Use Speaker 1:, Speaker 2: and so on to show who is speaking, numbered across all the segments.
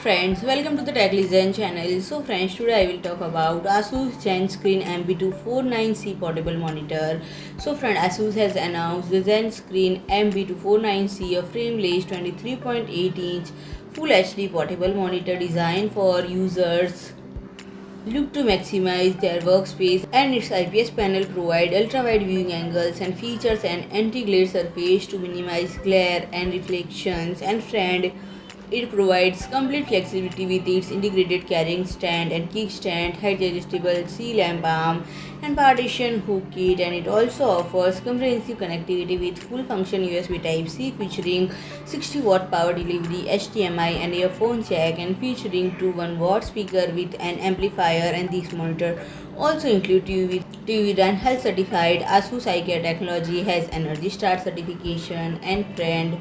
Speaker 1: friends, welcome to the Techly Zen channel. So friends, today I will talk about ASUS ZenScreen MB249C portable monitor. So friend, ASUS has announced the ZenScreen MB249C, a frameless 23.8-inch Full HD portable monitor designed for users look to maximize their workspace, and its IPS panel provide ultra-wide viewing angles and features an anti-glare surface to minimize glare and reflections. And friend, it provides complete flexibility with its integrated carrying stand and kickstand, height adjustable C-lamp arm and partition hook kit, and it also offers comprehensive connectivity with full function USB Type-C featuring 60-watt power delivery, HDMI and earphone jack, and featuring 2 1-watt speaker with an amplifier. And this monitor also includes TV Rheinland-certified ASUS iCare technology, has Energy Star certification. And friend,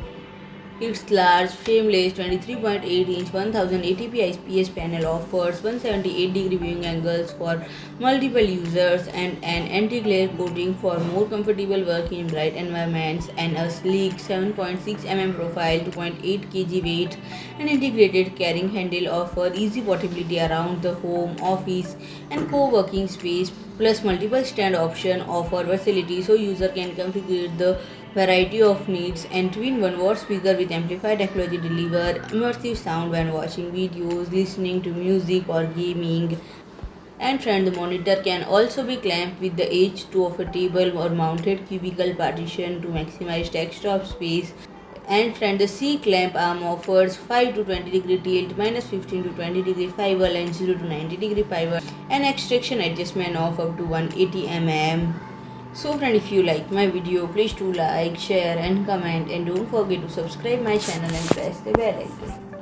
Speaker 1: its large frameless 23.8-inch 1080p IPS panel offers 178-degree viewing angles for multiple users and an anti-glare coating for more comfortable work in bright environments, and a sleek 7.6 mm profile, 2.8 kg weight and integrated carrying handle offer easy portability around the home, office and co-working space, plus multiple stand option offer versatility so user can configure the variety of needs. And twin 1-watt speaker with amplifier technology deliver immersive sound when watching videos, listening to music or gaming. And friend, the monitor can also be clamped with the edge to of a table or mounted cubicle partition to maximize desktop space. And friend, the C clamp arm offers 5 to 20 degree tilt, -15 to 20 degree pivot and 0 to 90 degree pivot, and extraction adjustment of up to 180 mm. So friend, if you like my video, please do like, share and comment, and don't forget to subscribe my channel and press the bell icon.